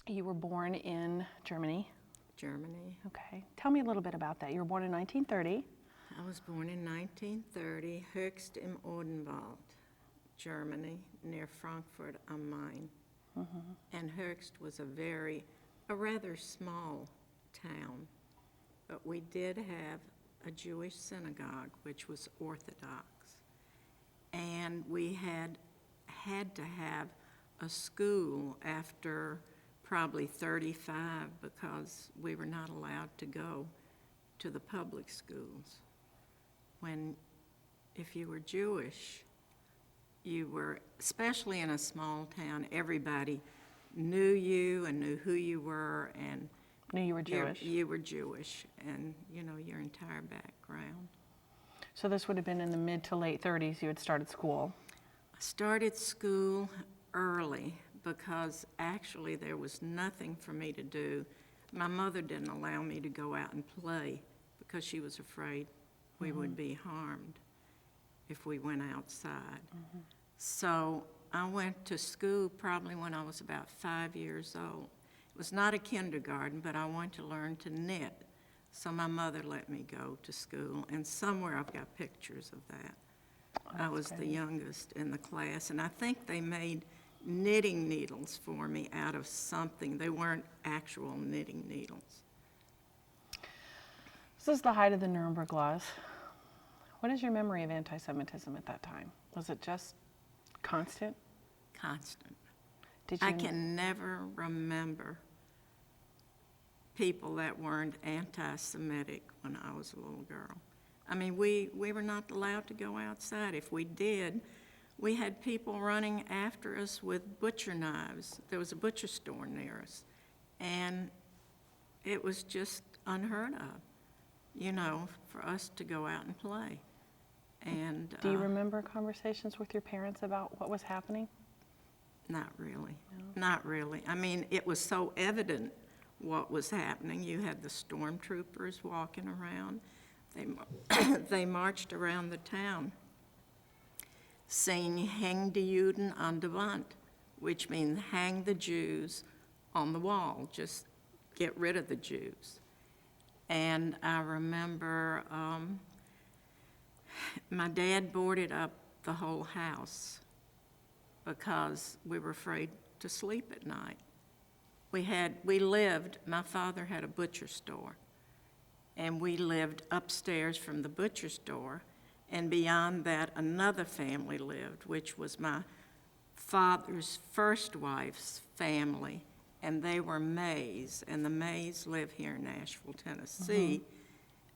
You were born in Germany. Germany. Okay. Tell me a little bit about that. You were born in 1930. I was born in 1930, Höchst im Odenwald, Germany, near Frankfurt am Main. And Höchst was a rather small town, but we did have a Jewish synagogue, which was Orthodox. And we had to have a school after probably 35 because we were not allowed to go to the public schools. If you were Jewish, you were, especially in a small town, everybody knew you and knew who you were and Knew you were Jewish. You were Jewish and, your entire background. So this would have been in the mid to late 30s you had started school. I started school early because actually there was nothing for me to do. My mother didn't allow me to go out and play because she was afraid we would be harmed if we went outside. So I went to school probably when I was about 5 years old. It was not a kindergarten, but I wanted to learn to knit. So my mother let me go to school, and somewhere I've got pictures of that. I was the youngest in the class, and I think they made knitting needles for me out of something. They weren't actual knitting needles. This is the height of the Nuremberg laws. What is your memory of anti-Semitism at that time? Was it just constant? Constant. Did you I can never remember people that weren't anti-Semitic when I was a little girl. I mean, we were not allowed to go outside. If we did, we had people running after us with butcher knives. There was a butcher store near us, and it was just unheard of, for us to go out and play. And Do you remember conversations with your parents about what was happening? Not really. No. Not really. I mean, it was so evident what was happening. You had the stormtroopers walking around. They marched around the town saying, "Hang die Juden an der Wand," which means hang the Jews on the wall, just get rid of the Jews. And I remember my dad boarded up the whole house because we were afraid to sleep at night. My father had a butcher store, and we lived upstairs from the butcher store, and beyond that another family lived, which was my father's first wife's family, and they were Mays, and the Mays live here in Nashville, Tennessee.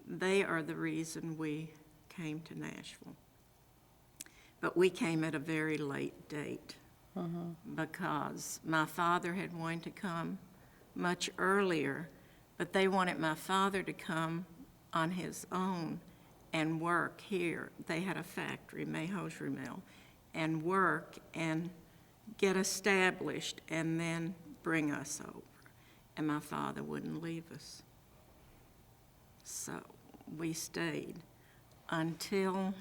They are the reason we came to Nashville. But we came at a very late date because my father had wanted to come much earlier, but they wanted my father to come on his own and work here. They had a factory, Mayhosiery Mill, and work and get established and then bring us over. And my father wouldn't leave us. So we stayed until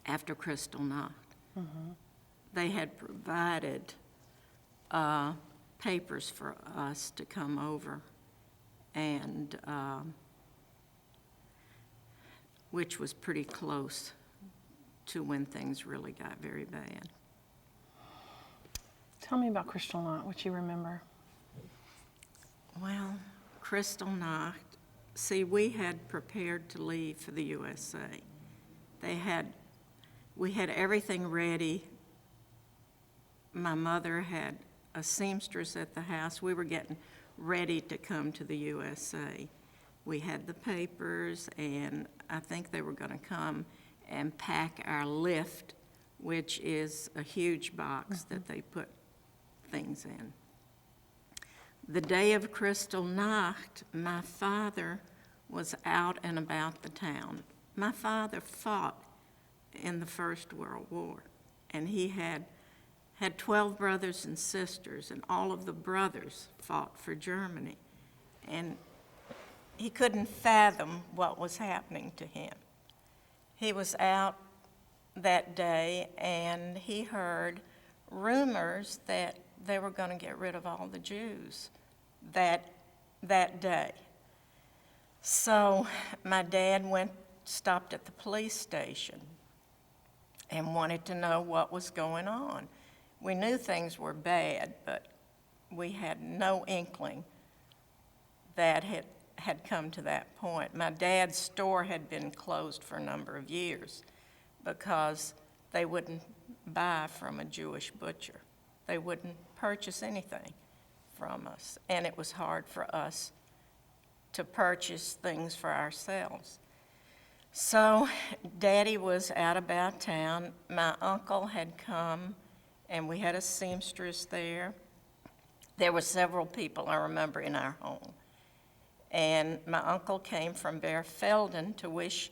after Kristallnacht. They had provided papers for us to come over, and which was pretty close to when things really got very bad. Tell me about Kristallnacht, what you remember. Well, Kristallnacht, see, we had prepared to leave for the USA. We had everything ready. My mother had a seamstress at the house. We were getting ready to come to the USA. We had the papers, and I think they were going to come and pack our lift, which is a huge box that they put things in. The day of Kristallnacht, my father was out and about the town. My father fought in the First World War, and he had 12 brothers and sisters, and all of the brothers fought for Germany. And he couldn't fathom what was happening to him. He was out that day, and he heard rumors that they were going to get rid of all the Jews that day. So my dad stopped at the police station and wanted to know what was going on. We knew things were bad, but we had no inkling that had come to that point. My dad's store had been closed for a number of years because they wouldn't buy from a Jewish butcher. They wouldn't purchase anything from us, and it was hard for us to purchase things for ourselves. So Daddy was out about town. My uncle had come, and we had a seamstress there. There were several people, I remember, in our home. And my uncle came from Bearfelden to wish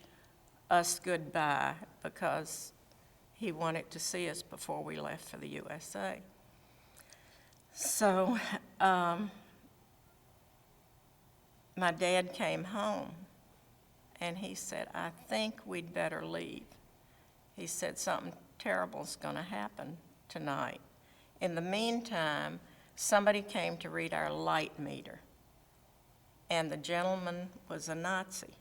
us goodbye because he wanted to see us before we left for the USA. So my dad came home, and he said, "I think we'd better leave." He said, "Something terrible's going to happen tonight." In the meantime, somebody came to read our light meter, and the gentleman was a Nazi.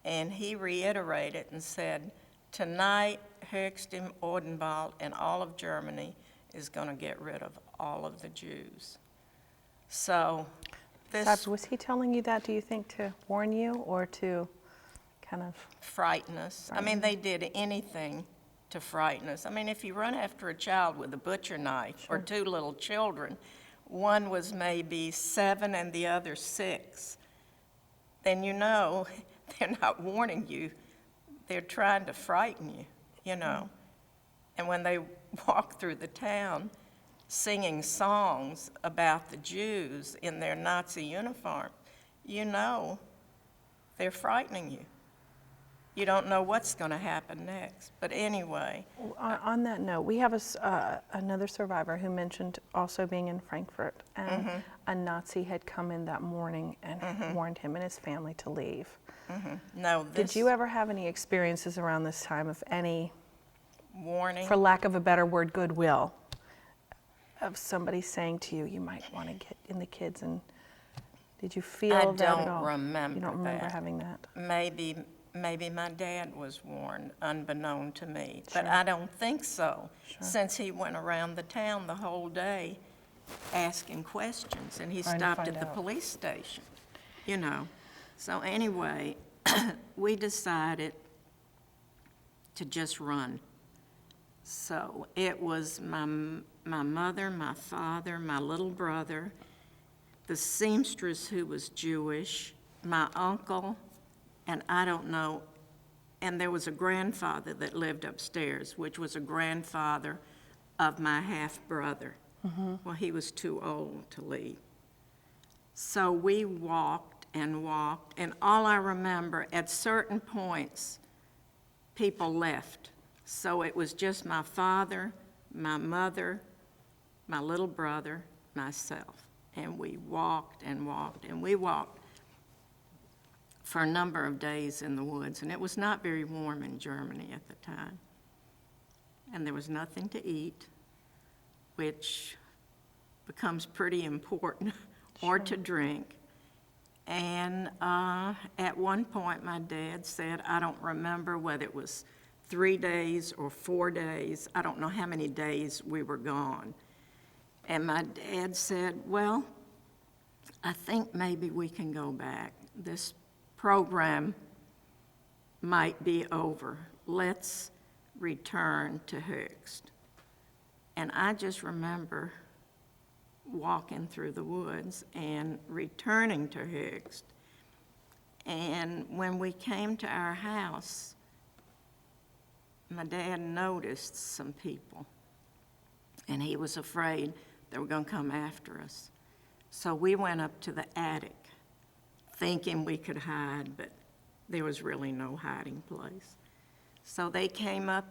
And he reiterated and said, "Tonight, Höchst im Odenwald and all of Germany is going to get rid of all of the Jews." So this Was he telling you that, do you think, to warn you or to kind of? frighten us. I mean, they did anything to frighten us. I mean, if you run after a child with a butcher knife or two little children, one was maybe 7 and the other 6, then you know they're not warning you. They're trying to frighten you, you know. And when they walk through the town singing songs about the Jews in their Nazi uniform, you know they're frightening you. You don't know what's going to happen next. But anyway. On that note, we have another survivor who mentioned also being in Frankfurt, and a Nazi had come in that morning and warned him and his family to leave. No, Did you ever have any experiences around this time of any, warning? for lack of a better word, goodwill, of somebody saying to you, you might want to get in the kids, and did you feel that at all? I don't remember. You don't remember that. having that? Maybe my dad was warned, unbeknown to me, but I don't think so, since he went around the town the whole day asking questions, and he Trying to stopped find at the out. police station, you know. So anyway, we decided to just run. So it was my mother, my father, my little brother, the seamstress who was Jewish, my uncle, and I don't know, and there was a grandfather that lived upstairs, which was a grandfather of my half-brother. Well, he was too old to leave. So we walked, and all I remember, at certain points, people left. So it was just my father, my mother, my little brother, myself. And we walked and walked, and we walked for a number of days in the woods, and it was not very warm in Germany at the time. And there was nothing to eat, which becomes pretty important, or to drink. And at one point, my dad said, I don't remember whether it was 3 days or 4 days, I don't know how many days we were gone. And my dad said, well, I think maybe we can go back. This program might be over. Let's return to Höchst. And I just remember walking through the woods and returning to Höchst. And when we came to our house, my dad noticed some people, and he was afraid they were going to come after us. So we went up to the attic, thinking we could hide, but there was really no hiding place. So they came up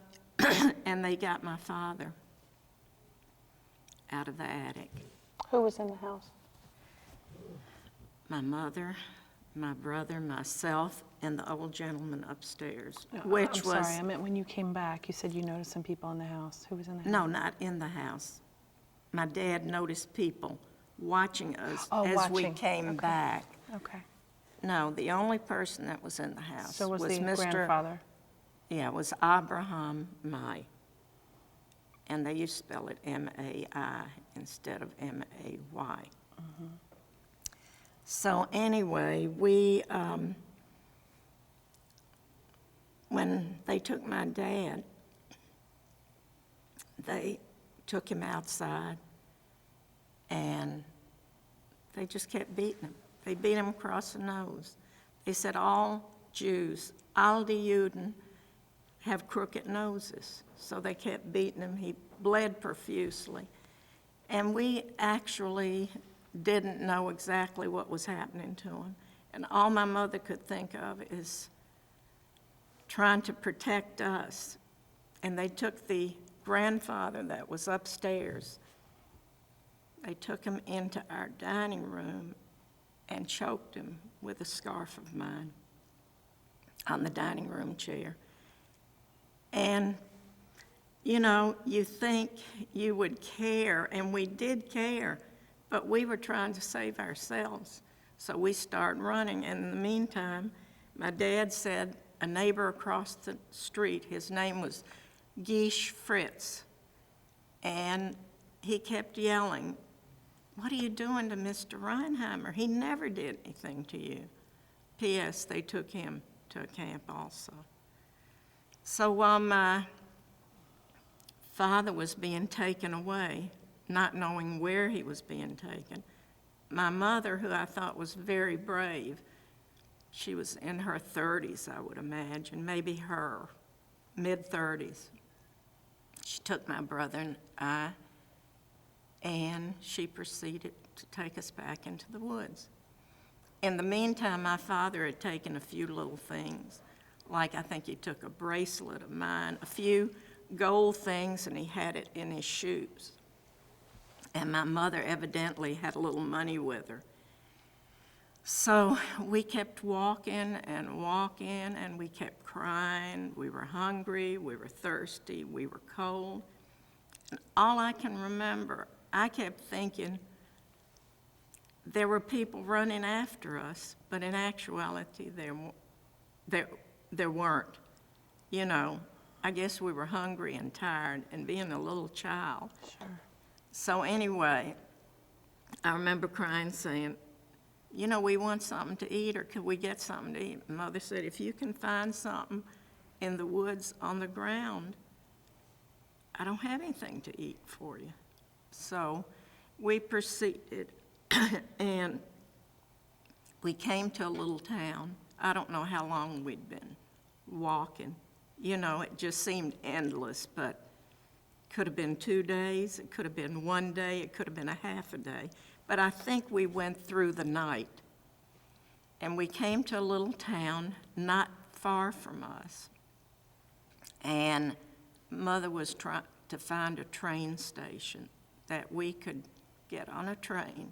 and they got my father out of the attic. Who was in the house? My mother, my brother, myself, and the old gentleman upstairs, which I'm was... sorry, I meant when you came back, you said you noticed some people in the house. Who was in the house? No, not in the house. my dad noticed people watching us Oh, as we watching. came Okay. back. Okay. No, the only person that was in the house So was the Mr. grandfather? Yeah, it was Abraham May. And they used to spell it M-A-I instead of M-A-Y. So anyway, when they took my dad, they took him outside and they just kept beating him. They beat him across the nose. They said all Jews, all die Juden, have crooked noses. So they kept beating him. He bled profusely. And we actually didn't know exactly what was happening to him. And all my mother could think of is trying to protect us. And they took the grandfather that was upstairs, they took him into our dining room and choked him with a scarf of mine on the dining room chair. And, you know, you think you would care, and we did care, but we were trying to save ourselves. So we started running, and in the meantime, my dad said a neighbor across the street, his name was Gish Fritz, and he kept yelling, "What are you doing to Mr. Reinheimer? He never did anything to you." P.S. They took him to a camp also. So while my father was being taken away, not knowing where he was being taken, my mother, who I thought was very brave, she was in her 30s, I would imagine, maybe her mid-30s. She took my brother and I, and she proceeded to take us back into the woods. In the meantime, my father had taken a few little things, like I think he took a bracelet of mine, a few gold things, and he had it in his shoes. And my mother evidently had a little money with her. So we kept walking and walking, and we kept crying. We were hungry, we were thirsty, we were cold. And all I can remember, I kept thinking there were people running after us, but in actuality, there weren't. You know, I guess we were hungry and tired, and being a little child. Sure. So anyway, I remember crying, saying, "You know, we want something to eat, or could we get something to eat?" Mother said, "If you can find something in the woods on the ground, I don't have anything to eat for you." So we proceeded, and we came to a little town. I don't know how long we'd been walking. You know, it just seemed endless, but could have been 2 days, it could have been 1 day, it could have been a half a day. But I think we went through the night. And we came to a little town not far from us. And Mother was trying to find a train station that we could get on a train.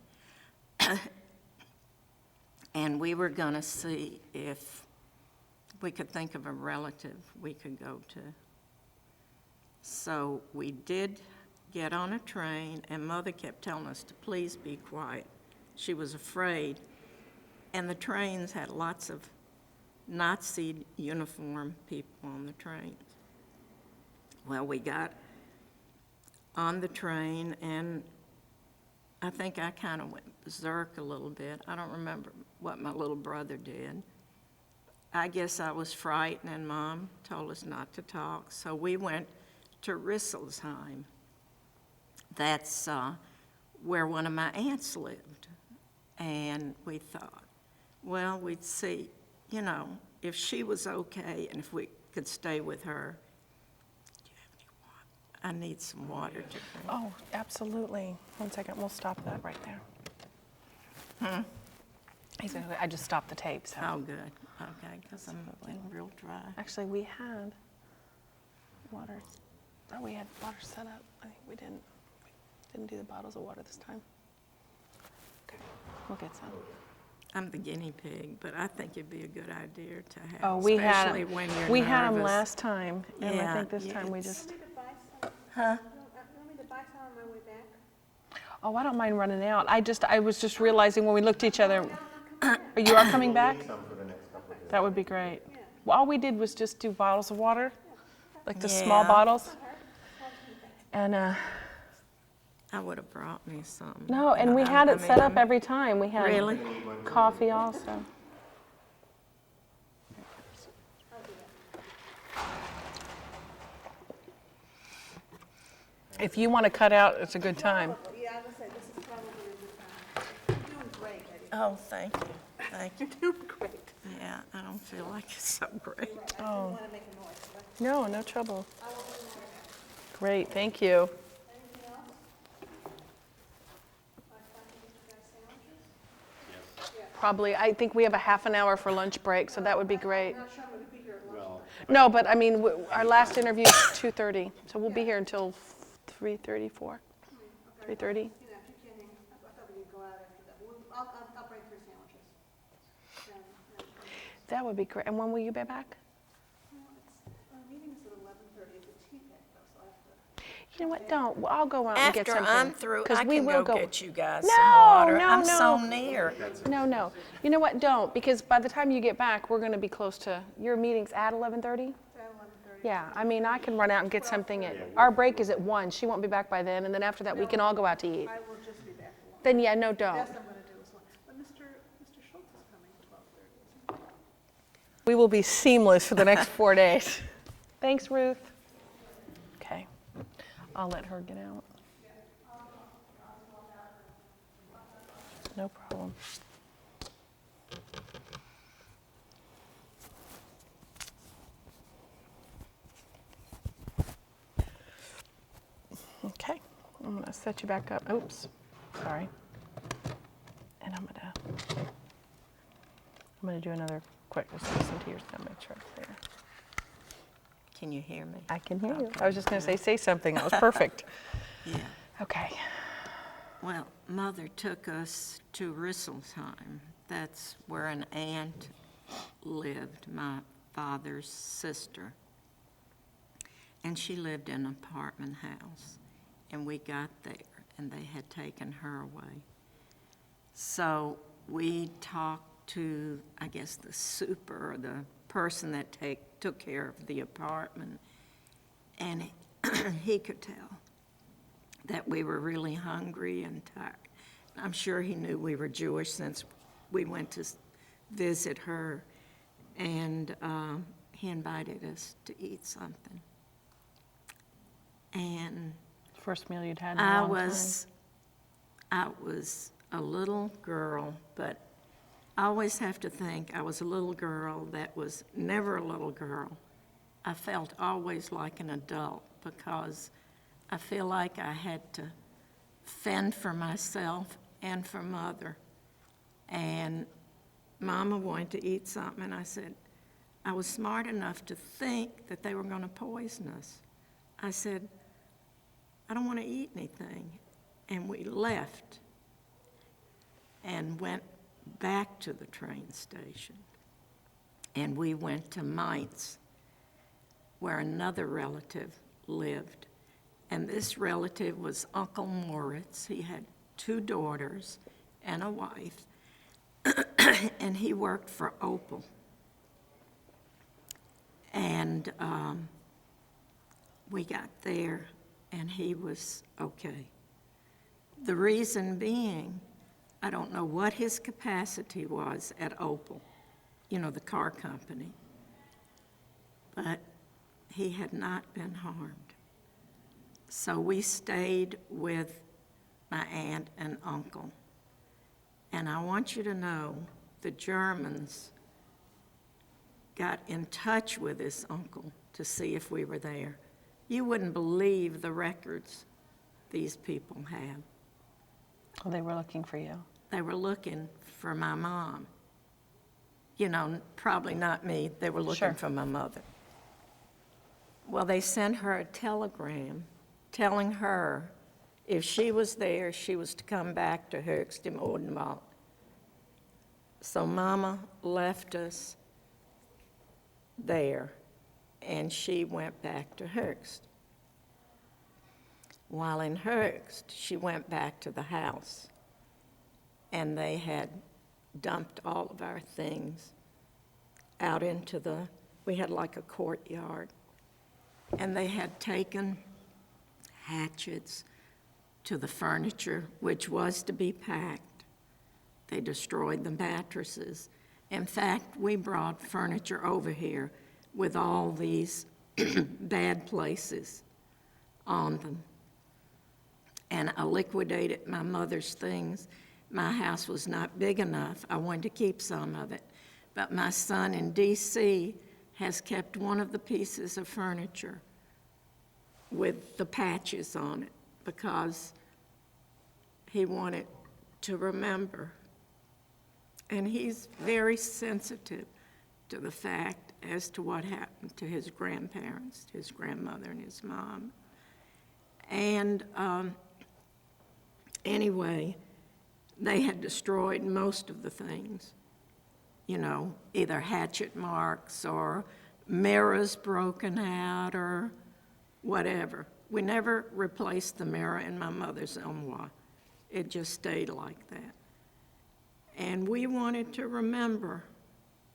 And we were going to see if we could think of a relative we could go to. So we did get on a train, and Mother kept telling us to please be quiet. She was afraid. And the trains had lots of Nazi uniform people on the trains. Well, we got on the train, and I think I kind of went berserk a little bit. I don't remember what my little brother did. I guess I was frightened, and Mom told us not to talk. So we went to Risselsheim. That's where one of my aunts lived. And we thought, well, we'd see, you know, if she was okay and if we could stay with her. Do you have any water? I need some water to drink. Oh, absolutely. 1 second, we'll stop that right there. I just stopped the tape, so. Oh, good. Okay, because I'm getting real dry. Actually, we had water. Oh, we had water set up. I think we didn't do the bottles of water this time. Okay, we'll get some. I'm the guinea pig, but I think it'd be a good idea to have, Oh, we had especially when you're we had them nervous. last time, and I Yeah, think this yeah, time we it's- just. Huh? You want me to buy some on my way back? Oh, I don't mind running out. I was just realizing when we looked at each other, you are coming back? That would be great. Well, all we did was just do bottles of water, like the small Yeah. bottles. And I would have brought me some. no, and we had it set up every time. We had Really? coffee also. If you want to cut out, it's a good time. Yeah, I would say this is probably a good time. You're doing great, Eddie. Oh, thank you. Thank you. You're doing great. Yeah, I don't feel like it's so great. I didn't want to make a noise. But No, no trouble. I will do my Great, thank you. Anything else? Mr. sandwiches? Probably, I think we have a half an hour for lunch break, so that would be great. I'm not sure I'm going to be here at lunch. No, but I mean, our last interview is 2:30, so we'll be here until 3:30, 4? 3:30? You know, if you can't hang, I thought we could go out after that. I'll bring 3 sandwiches. And, That would be great. And when will you be back? our meeting is at 11:30. It's a tea break, though, so I have to. You know what, don't. Well, I'll go out and get After something. I'm through, 'Cause I we can will go get you guys No, some water. no, I'm so no. near. No. You know what, don't, because by the time you get back, we're going to be close to, your meeting's at 11:30? It's at 11:30. Yeah, I mean, I can run out and get something at, our break is at 1. She won't be back by then, and then after that, we can all go out to eat. I will just be back at 1. Then, yeah, no, don't. Best I'm going to do is 1. But Mr. Schultz is coming at 12:30, isn't he? We will be seamless for the next 4 days. Thanks, Ruth. Okay, I'll let her get out. No problem. Okay, I'm gonna set you back up. Oops, sorry. And I'm gonna do another quick, just listen to yours, now make sure it's there. Can you hear me? I can hear you. Okay, I was just gonna say something, that was perfect. Yeah. Okay. Well, Mother took us to Risselsheim. That's where an aunt lived, my father's sister. And she lived in an apartment house. And we got there, and they had taken her away. So we talked to, I guess, the super, or the person that took care of the apartment. And he could tell that we were really hungry and tired. I'm sure he knew we were Jewish since we went to visit her, and he invited us to eat something. And First meal you'd had in a I long was a little girl, but I always have to think I was a little girl that was never a little girl. I felt always like an adult because I feel like I had to fend for myself and for Mother. And Mama wanted to eat something, and I said, I was smart enough to think that they were going to poison us. I said, I don't want to eat anything. And we left and went back to the train station. And we went to Mainz, where another relative lived. And this relative was Uncle Moritz. He had 2 daughters and a wife, and he worked for Opel. And we got there, and he was okay. The reason being, I don't know what his capacity was at Opel, the car company, but he had not been harmed. So we stayed with my aunt and uncle. And I want you to know, the Germans got in touch with this uncle to see if we were there. You wouldn't believe the records these people have. Oh, they were looking for you. They were looking for my mom. Probably not me. They were looking Sure. for my mother. Well, they sent her a telegram telling her if she was there, she was to come back to Höchst im Odenwald. So Mama left us there, and she went back to Höchst. While in Höchst, she went back to the house, and they had dumped all of our things out into we had like a courtyard, and they had taken hatchets to the furniture, which was to be packed. They destroyed the mattresses. In fact, we brought furniture over here with all these bad places on them. And I liquidated my mother's things. My house was not big enough. I wanted to keep some of it. But my son in D.C. has kept one of the pieces of furniture with the patches on it because he wanted to remember. And he's very sensitive to the fact as to what happened to his grandparents, his grandmother and his mom. And anyway, they had destroyed most of the things, you know, either hatchet marks or mirrors broken out or whatever. We never replaced the mirror in my mother's armoire. It just stayed like that. And we wanted to remember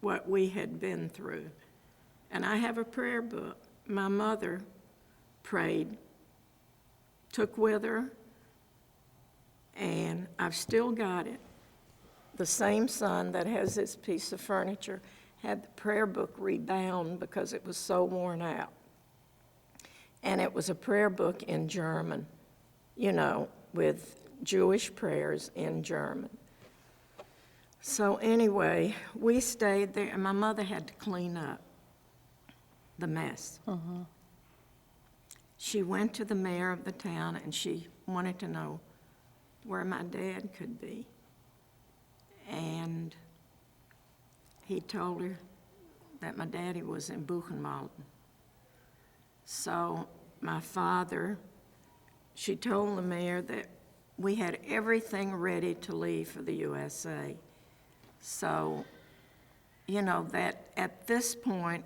what we had been through. And I have a prayer book my mother prayed, took with her, and I've still got it. The same son that has this piece of furniture had the prayer book rebound because it was so worn out. And it was a prayer book in German, you know, with Jewish prayers in German. So anyway, we stayed there, and my mother had to clean up the mess. She went to the mayor of the town, and she wanted to know where my dad could be. And he told her that my daddy was in Buchenwald. So my father, she told the mayor that we had everything ready to leave for the USA. So, you know, that at this point,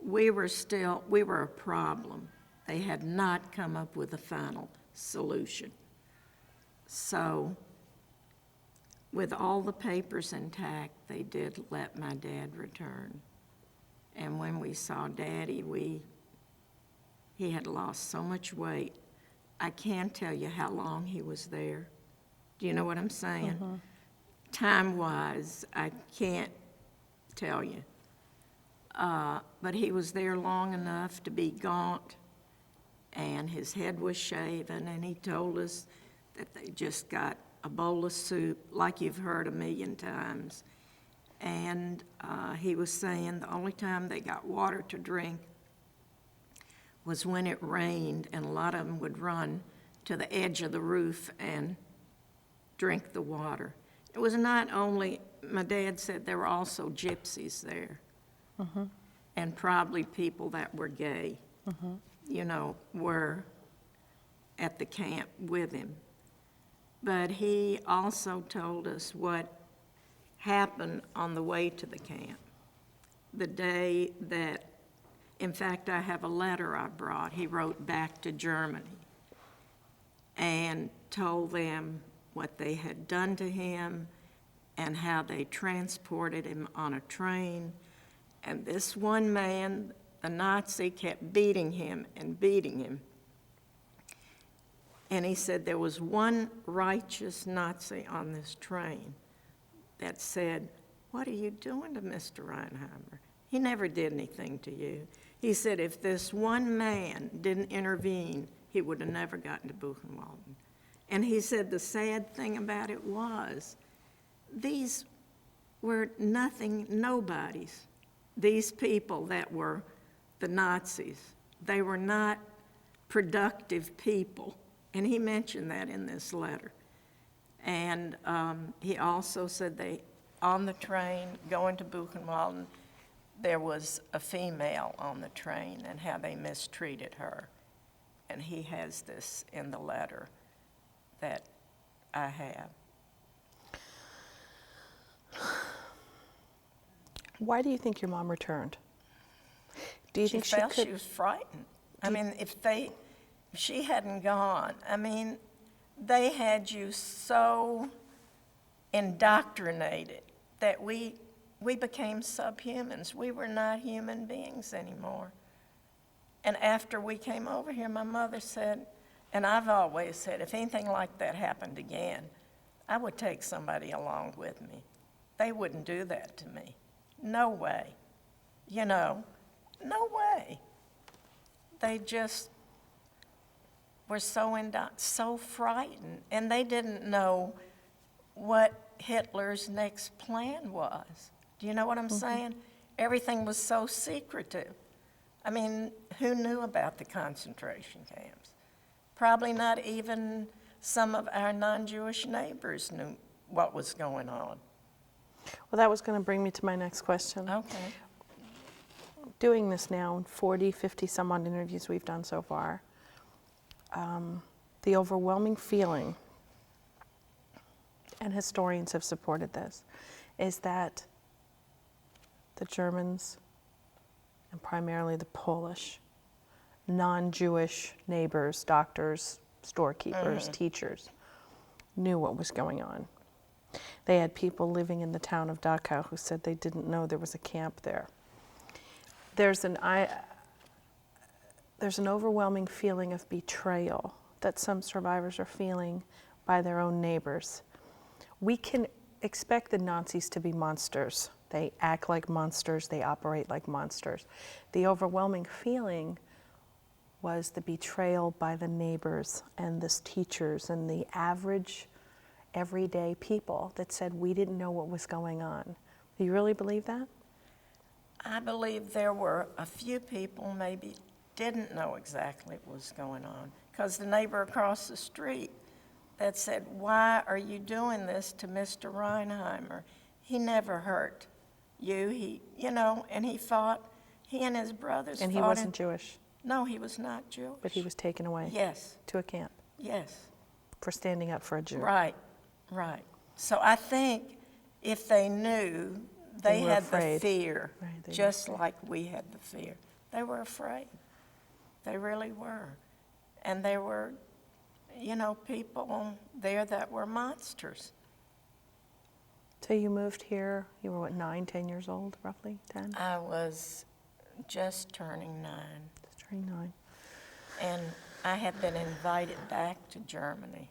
we were a problem. They had not come up with a final solution. So, with all the papers intact, they did let my dad return. And when we saw Daddy, he had lost so much weight. I can't tell you how long he was there. Do you know what I'm saying? Time-wise, I can't tell you. But he was there long enough to be gaunt, and his head was shaven, and he told us that they just got a bowl of soup, like you've heard a million times. And he was saying the only time they got water to drink was when it rained, and a lot of them would run to the edge of the roof and drink the water. It was not only, my dad said there were also gypsies there, and probably people that were gay, you know, were at the camp with him. But he also told us what happened on the way to the camp. The day that, in fact, I have a letter I brought. He wrote back to Germany and told them what they had done to him and how they transported him on a train. And this one man, the Nazi, kept beating him and beating him. And he said there was one righteous Nazi on this train that said, "What are you doing to Mr. Reinheimer? He never did anything to you." He said if this one man didn't intervene, he would have never gotten to Buchenwald. And he said the sad thing about it was, these were nobodies. These people that were the Nazis, they were not productive people. And he mentioned that in this letter. And he also said on the train going to Buchenwald, there was a female on the train and how they mistreated her. And he has this in the letter that I have. Why do you think your mom returned? Do you think she felt could? She was frightened. I mean, if they she hadn't gone, I mean, they had you so indoctrinated that we became subhumans. We were not human beings anymore. And after we came over here, my mother said, and I've always said, if anything like that happened again, I would take somebody along with me. They wouldn't do that to me. No way. You know, no way. They just were so frightened, and they didn't know what Hitler's next plan was. Do you know what I'm saying? Everything was so secretive. I mean, who knew about the concentration camps? Probably not even some of our non-Jewish neighbors knew what was going on. Well, that was going to bring me to my next question. Okay. Doing this now, 40, 50 some odd interviews we've done so far, the overwhelming feeling, and historians have supported this, is that the Germans, and primarily the Polish, non-Jewish neighbors, doctors, storekeepers, teachers, knew what was going on. They had people living in the town of Dachau who said they didn't know there was a camp there. There's an overwhelming feeling of betrayal that some survivors are feeling by their own neighbors. We can expect the Nazis to be monsters. They act like monsters, they operate like monsters. The overwhelming feeling was the betrayal by the neighbors and the teachers and the average, everyday people that said we didn't know what was going on. Do you really believe that? I believe there were a few people maybe didn't know exactly what was going on, because the neighbor across the street that said, "Why are you doing this to Mr. Reinheimer? He never hurt you." And he fought, he and his brothers And fought. he wasn't Jewish, No, he was not Jewish. but he was taken away Yes, to a camp yes. for standing up for a Jew. Right, right. So I think if they knew, they were had afraid. the fear, Right, they were just afraid. like we had the fear. They were afraid. They really were. And there were, people there that were monsters. So you moved here, you were what, 9, 10 years old, roughly, 10? I was just turning 9, Just turning 9. and I had been invited back to Germany.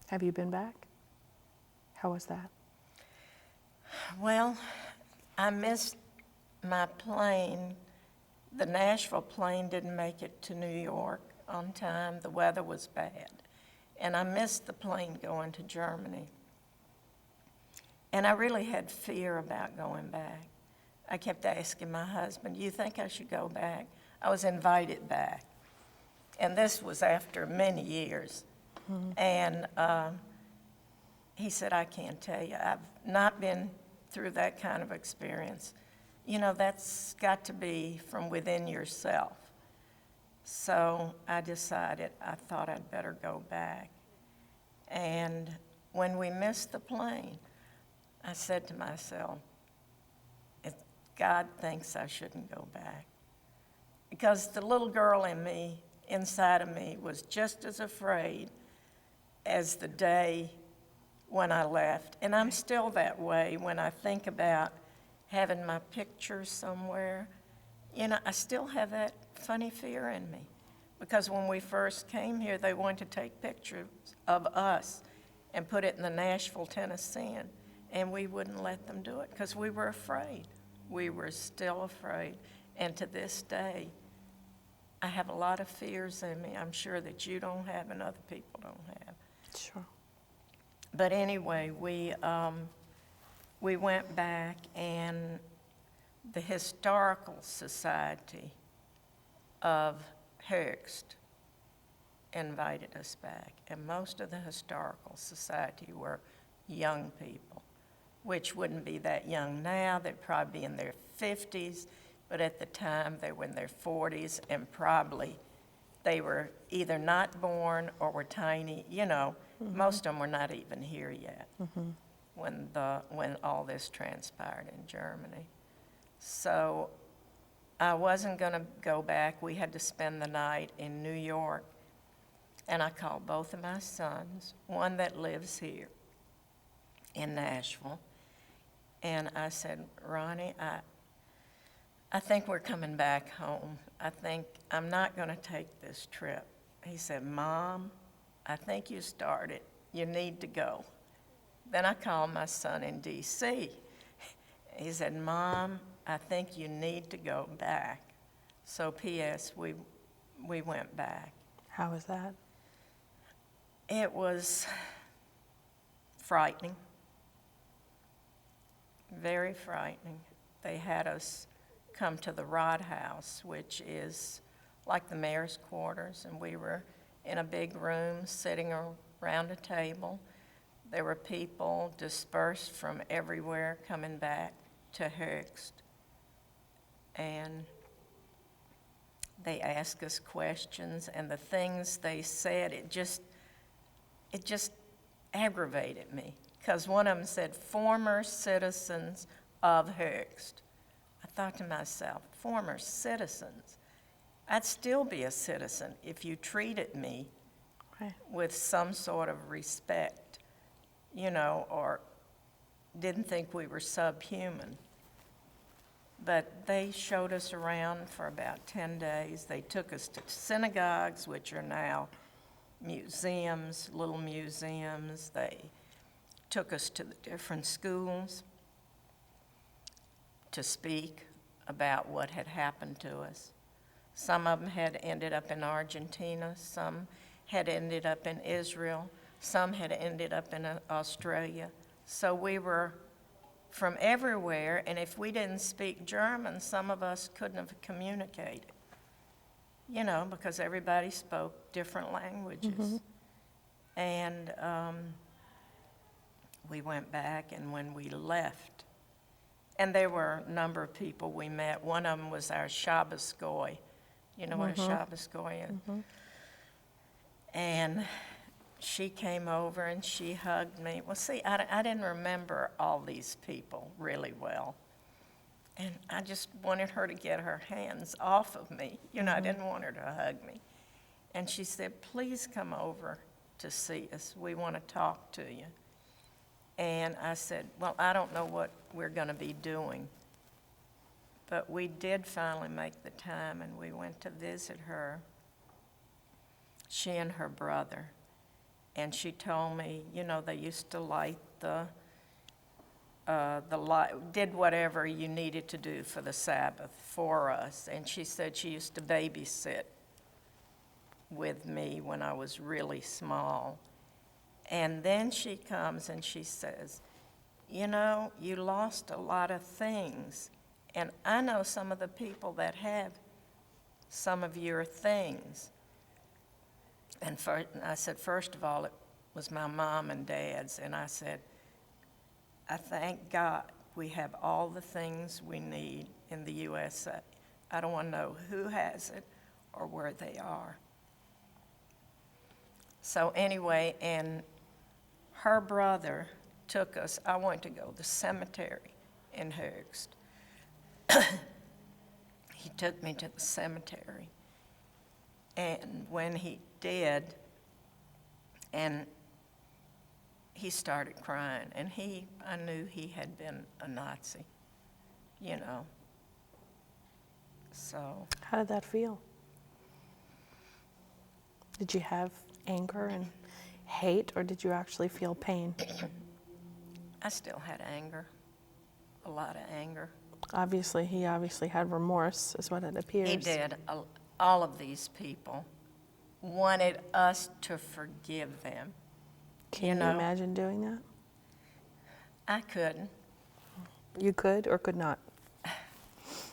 Have you been back? How was that? Well, I missed my plane. The Nashville plane didn't make it to New York on time. The weather was bad. And I missed the plane going to Germany. And I really had fear about going back. I kept asking my husband, "You think I should go back?" I was invited back. And this was after many years. And he said, "I can't tell you. I've not been through that kind of experience. That's got to be from within yourself." So I decided I thought I'd better go back. And when we missed the plane, I said to myself, if God thinks I shouldn't go back. Because the little girl in me, inside of me, was just as afraid as the day when I left. And I'm still that way when I think about having my picture somewhere. I still have that funny fear in me. Because when we first came here, they wanted to take pictures of us and put it in the Nashville Tennessean, and we wouldn't let them do it because we were afraid. We were still afraid. And to this day, I have a lot of fears in me. I'm sure that you don't have and other people don't have. Sure. But anyway, we went back, and the Historical Society of Höchst invited us back. And most of the Historical Society were young people, which wouldn't be that young now. They'd probably be in their 50s, but at the time they were in their 40s, and probably they were either not born or were tiny. Most of them were not even here yet when all this transpired in Germany. So I wasn't going to go back. We had to spend the night in New York. And I called both of my sons, one that lives here in Nashville. And I said, Ronnie, I think we're coming back home. I think I'm not going to take this trip. He said, Mom, I think you started. You need to go. Then I called my son in D.C. He said, Mom, I think you need to go back. So P.S., we went back. How was that? It was frightening, very frightening. They had us come to the Rod House, which is like the mayor's quarters, and we were in a big room sitting around a table. There were people dispersed from everywhere coming back to Höchst, and they asked us questions, and the things they said, it just aggravated me, because one of them said, former citizens of Höchst. I thought to myself, former citizens? I'd still be a citizen if you treated me Right. with some sort of respect, or didn't think we were subhuman. But they showed us around for about 10 days. They took us to synagogues, which are now museums, little museums. They took us to the different schools to speak about what had happened to us. Some of them had ended up in Argentina, some had ended up in Israel, some had ended up in Australia. So we were from everywhere, and if we didn't speak German, some of us couldn't have communicated, because everybody spoke different languages. And we went back, and when we left, and there were a number of people we met. One of them was our Shabbos Goy. You know what a Shabbos Goy is? And she came over and she hugged me. Well, see, I didn't remember all these people really well. And I just wanted her to get her hands off of me. I didn't want her to hug me. And she said, please come over to see us. We want to talk to you. And I said, well, I don't know what we're going to be doing. But we did finally make the time, and we went to visit her, she and her brother. And she told me, they used to light the light, did whatever you needed to do for the Sabbath for us. And she said she used to babysit with me when I was really small. And then she comes and she says, you lost a lot of things. And I know some of the people that have some of your things. And I said, first of all, it was my mom and dad's. And I said, I thank God we have all the things we need in the USA. I don't want to know who has it or where they are. So anyway, and her brother took us. I went to go to the cemetery in Höchst. He took me to the cemetery. And when he did, and he started crying, and I knew he had been a Nazi, So. How did that feel? Did you have anger and hate, or did you actually feel pain? I still had anger, a lot of anger. He obviously had remorse, is what it appears. He did. All of these people wanted us to forgive them. Can you imagine doing that? I couldn't. You could or could not?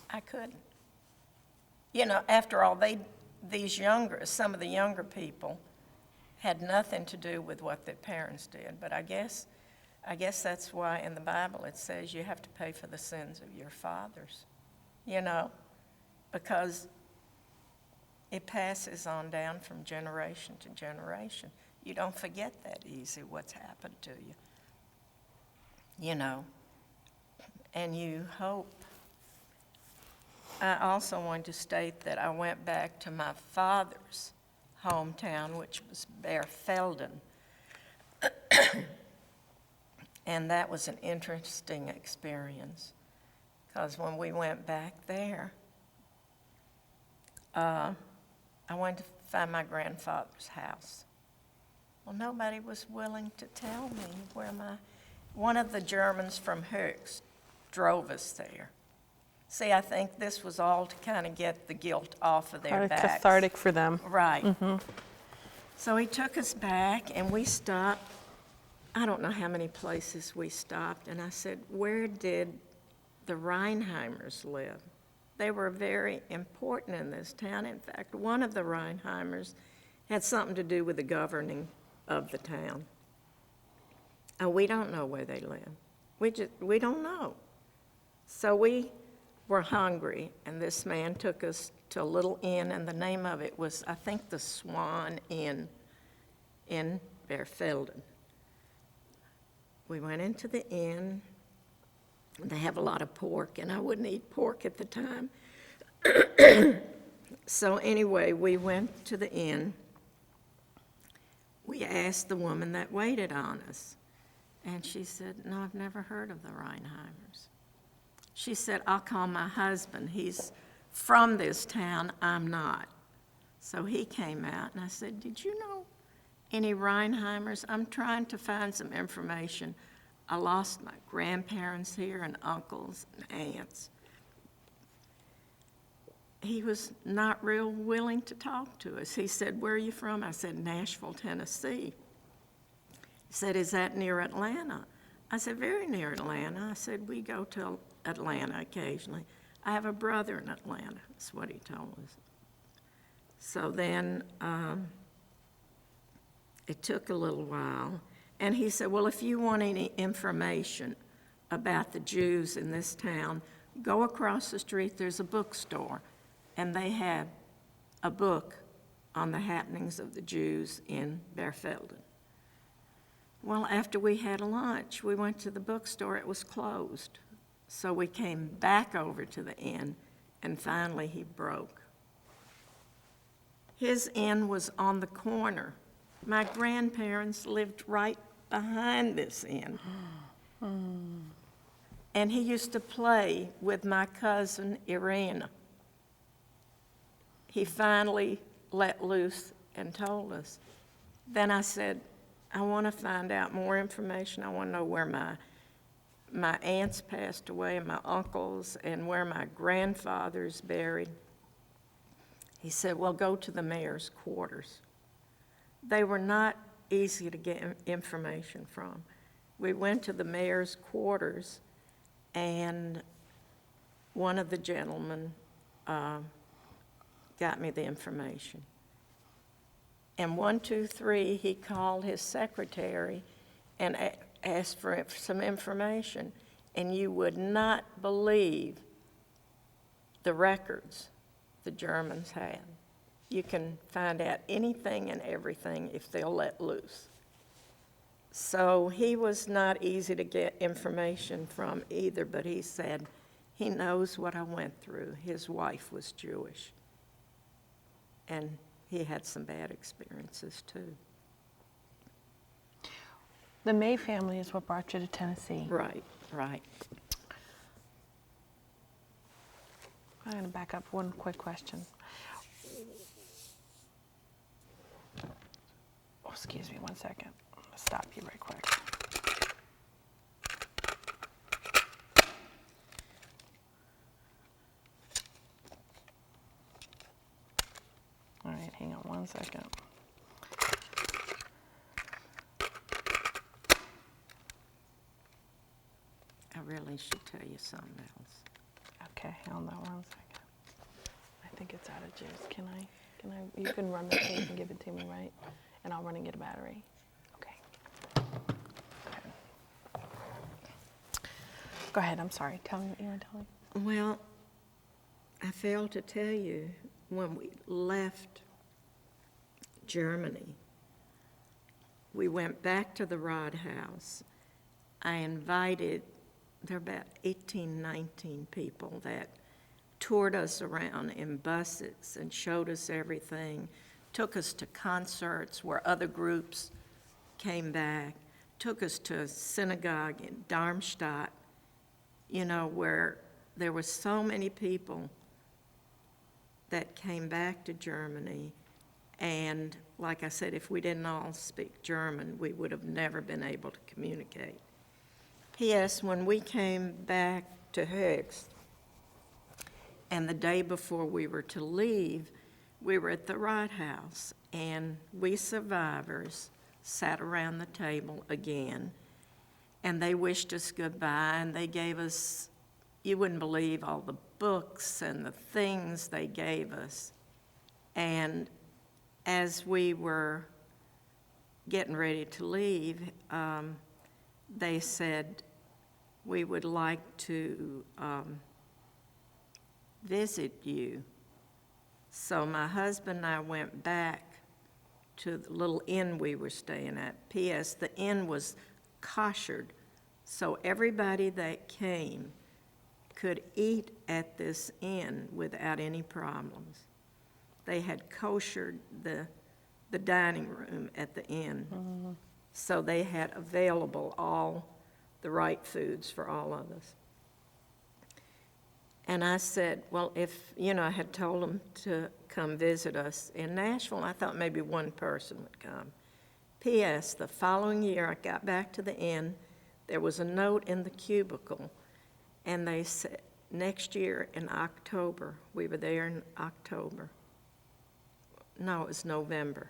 I couldn't. After all, some of the younger people had nothing to do with what their parents did. But I guess that's why in the Bible it says you have to pay for the sins of your fathers, because it passes on down from generation to generation. You don't forget that easy what's happened to you, and you hope I also want to state that I went back to my father's hometown, which was Bearfelden. And that was an interesting experience, because when we went back there, I went to find my grandfather's house. Well, nobody was willing to tell me where one of the Germans from Höchst drove us there. See, I think this was all to kind of get the guilt off of their Probably backs. cathartic for them. Right. So he took us back, and we stopped. I don't know how many places we stopped, and I said, where did the Reinheimers live? They were very important in this town. In fact, one of the Reinheimers had something to do with the governing of the town. We don't know where they live. We don't know. So we were hungry, and this man took us to a little inn, and the name of it was, I think, the Swan Inn in Bearfelden. We went into the inn. They have a lot of pork, and I wouldn't eat pork at the time. So anyway, we went to the inn. We asked the woman that waited on us, and she said, no, I've never heard of the Reinheimers. She said, I'll call my husband. He's from this town. I'm not. So he came out, and I said, did you know any Reinheimers? I'm trying to find some information. I lost my grandparents here and uncles and aunts. He was not real willing to talk to us. He said, where are you from? I said, Nashville, Tennessee. He said, is that near Atlanta? I said, very near Atlanta. I said, we go to Atlanta occasionally. I have a brother in Atlanta. That's what he told us. So then it took a little while. And he said, well, if you want any information about the Jews in this town, go across the street. There's a bookstore, and they have a book on the happenings of the Jews in Bearfelden. Well, after we had lunch, we went to the bookstore. It was closed. So we came back over to the inn, and finally he broke. His inn was on the corner. My grandparents lived right behind this inn. And he used to play with my cousin Irina. He finally let loose and told us. Then I said, I want to find out more information. I want to know where my aunts passed away and my uncles and where my grandfather's buried. He said, well, go to the mayor's quarters. They were not easy to get information from. We went to the mayor's quarters, and one of the gentlemen got me the information. And 1, 2, 3, he called his secretary and asked for some information, and you would not believe the records the Germans had. You can find out anything and everything if they'll let loose. So he was not easy to get information from either, but he said he knows what I went through. His wife was Jewish, and he had some bad experiences too. The May family is what brought you to Tennessee. Right, right. I'm going to back up one quick question. Oh, excuse me 1 second. I'm going to stop you right quick. All right, hang on 1 second. I really should tell you something else. Okay, hold on 1 second. I think it's out of juice. Can I, you can run the tape and give it to me, right? And I'll run and get a battery. Okay. Go ahead, I'm sorry. Tell me what you want to tell me. Well, I failed to tell you, when we left Germany, we went back to the Rod House. I invited, there were about 18, 19 people that toured us around in buses and showed us everything, took us to concerts where other groups came back, took us to a synagogue in Darmstadt, you know, where there were so many people that came back to Germany. And like I said, if we didn't all speak German, we would have never been able to communicate. P.S., when we came back to Höchst, and the day before we were to leave, we were at the Rathaus, and we survivors sat around the table again, and they wished us goodbye, and they gave us, you wouldn't believe all the books and the things they gave us. And as we were getting ready to leave, they said, we would like to visit you. So my husband and I went back to the little inn we were staying at. P.S., the inn was koshered, so everybody that came could eat at this inn without any problems. They had koshered the dining room at the inn, so they had available all the right foods for all of us. And I said, well, if, you know, I had told them to come visit us in Nashville, I thought maybe one person would come. P.S., the following year, I got back to the inn, there was a note in the cubicle, and they said, next year in October, we were there in October. No, it was November.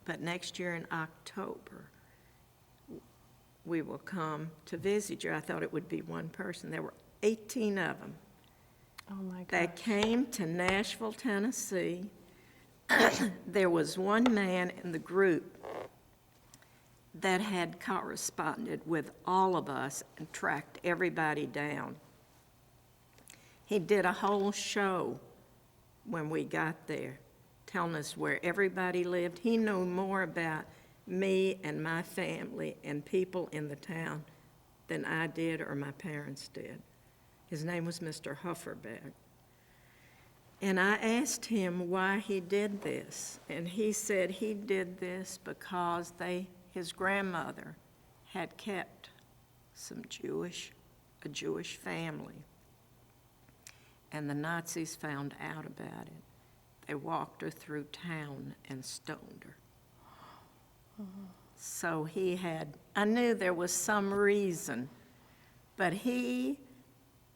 But next year in October, we will come to visit you. I thought it would be one person. There were 18 of them. Oh my They gosh. came to Nashville, Tennessee. There was one man in the group that had corresponded with all of us and tracked everybody down. He did a whole show when we got there, telling us where everybody lived. He knew more about me and my family and people in the town than I did or my parents did. His name was Mr. Hufferberg. And I asked him why he did this, and he said he did this because his grandmother had kept a Jewish family, and the Nazis found out about it. They walked her through town and stoned her. So I knew there was some reason, but he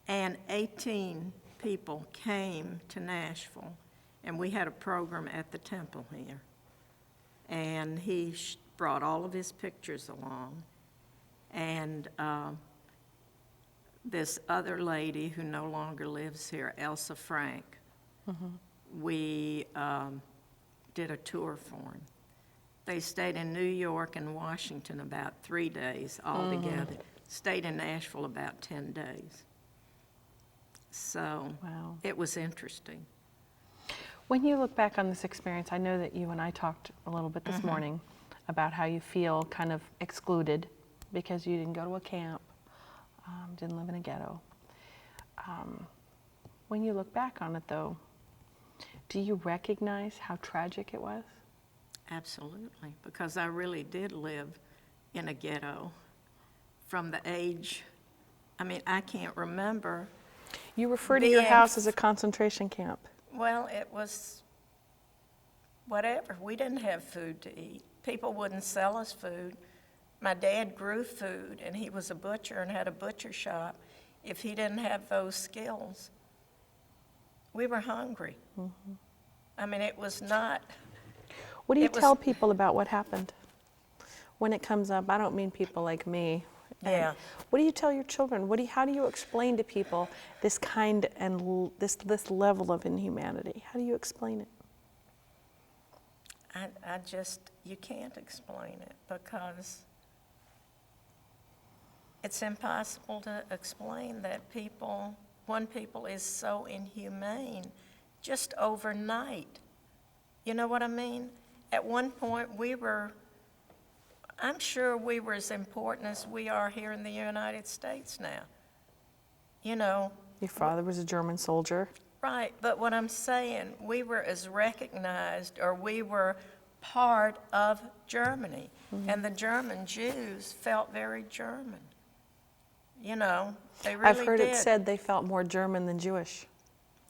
and 18 people came to Nashville, and we had a program at the temple here. And he brought all of his pictures along. And this other lady who no longer lives here, Elsa Frank, we did a tour for him. They stayed in New York and Washington about 3 days altogether. Stayed in Nashville about 10 days. So Wow. it was interesting. When you look back on this experience, I know that you and I talked a little bit this morning about how you feel kind of excluded because you didn't go to a camp, didn't live in a ghetto. When you look back on it, though, do you recognize how tragic it was? Absolutely, because I really did live in a ghetto from the age, I can't remember. You refer to your Being- house as a concentration camp. Well, it was whatever. We didn't have food to eat. People wouldn't sell us food. My dad grew food, and he was a butcher and had a butcher shop. If he didn't have those skills, we were hungry. It was not... What do you It was- tell people about what happened? When it comes up, I don't mean people like me. Yeah. What do you tell your children? How do you explain to people this kind and this level of inhumanity? How do you explain it? You can't explain it because it's impossible to explain that one people is so inhumane just overnight. You know what I mean? At one point I'm sure we were as important as we are here in the United States now. you know, Your father was a German soldier. right, but what I'm saying, we were as recognized, or we were part of Germany, and the German Jews felt very German. You know, they really did. I've heard it said they felt more German than Jewish.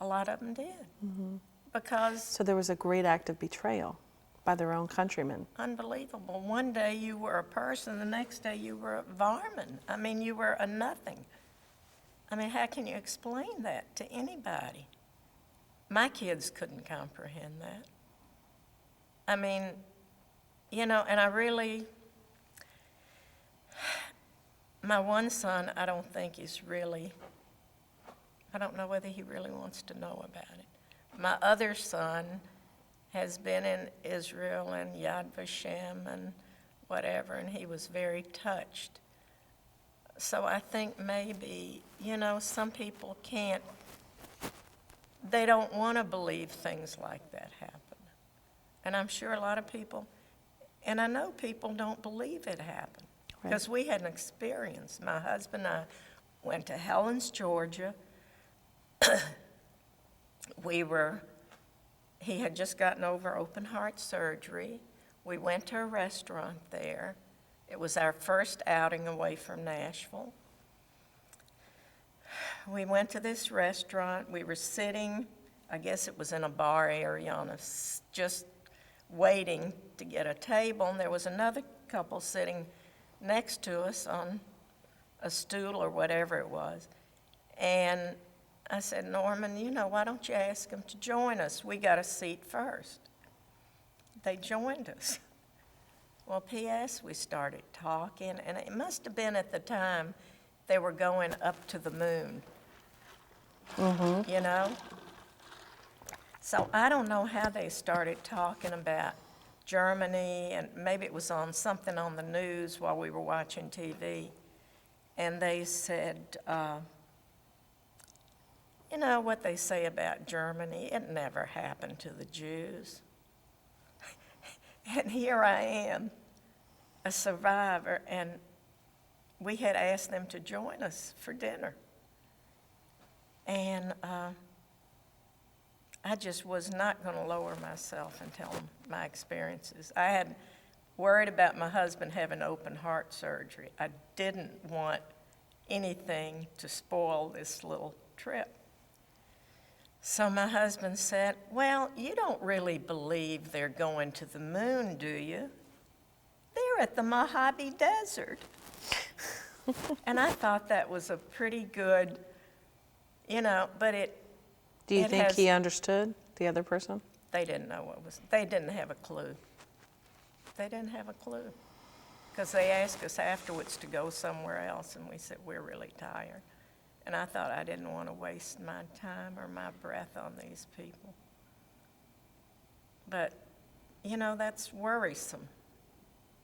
A lot of them did. Because, So there was a great act of betrayal by their own countrymen. unbelievable, one day you were a person, the next day you were a varmin. I mean, you were a nothing. I mean, how can you explain that to anybody? My kids couldn't comprehend that. I mean, you know, and I really, my one son, I don't think is really, I don't know whether he really wants to know about it. My other son has been in Israel and Yad Vashem and whatever, and he was very touched. So I think maybe, you know, some people can't, they don't want to believe things like that happen. And I'm sure a lot of people, and I know people don't believe it happened. Because we had an experience. My husband and I went to Helens, Georgia. He had just gotten over open heart surgery. We went to a restaurant there. It was our first outing away from Nashville. We went to this restaurant. We were sitting, I guess it was in a bar area, just waiting to get a table. And there was another couple sitting next to us on a stool or whatever it was. And I said, Norman, you know, why don't you ask them to join us? We got a seat first. They joined us. Well, P.S., we started talking, and it must have been at the time they were going up to the moon, you know? So I don't know how they started talking about Germany, and maybe it was on something on the news while we were watching TV. And they said, you know what they say about Germany, it never happened to the Jews. And here I am, a survivor, and we had asked them to join us for dinner. And I just was not going to lower myself and tell them my experiences. I had worried about my husband having open heart surgery. I didn't want anything to spoil this little trip. So my husband said, well, you don't really believe they're going to the moon, do you? They're at the Mojave Desert. And I thought that was a pretty good, you know, but it Do you think he understood, the other person? They didn't know they didn't have a clue. They didn't have a clue. Because they asked us afterwards to go somewhere else, and we said, we're really tired. And I thought I didn't want to waste my time or my breath on these people. But, you know, that's worrisome.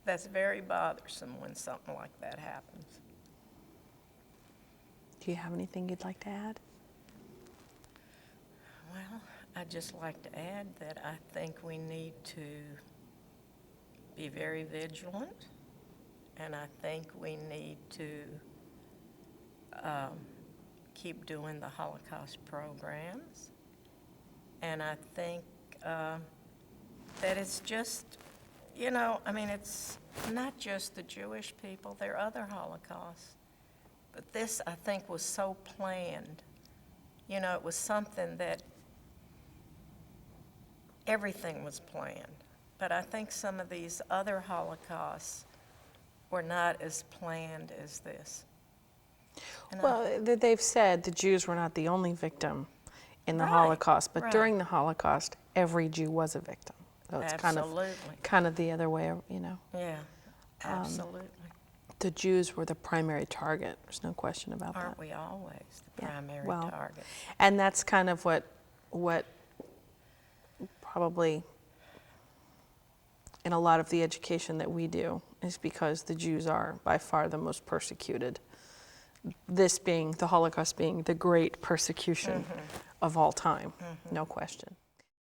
That's very bothersome when something like that happens. Do you have anything you'd like to add? Well, I'd just like to add that I think we need to be very vigilant, and I think we need to keep doing the Holocaust programs. And I think that it's just, you know, I mean, it's not just the Jewish people, there are other Holocausts. But this, I think, was so planned. You know, it was something that everything was planned. But I think some of these other Holocausts were not as planned as this. And Well, they've said the Jews were not the only victim in the Right, Holocaust, but right. during the Holocaust, every Jew was a victim. So it's Absolutely. kind of the other way, you know. Yeah, absolutely. The Jews were the primary target. There's no question about Aren't that. we always the Yeah, primary well, target? And that's kind of what probably in a lot of the education that we do is because the Jews are by far the most persecuted. This being, the Holocaust being the great persecution of all time, no question.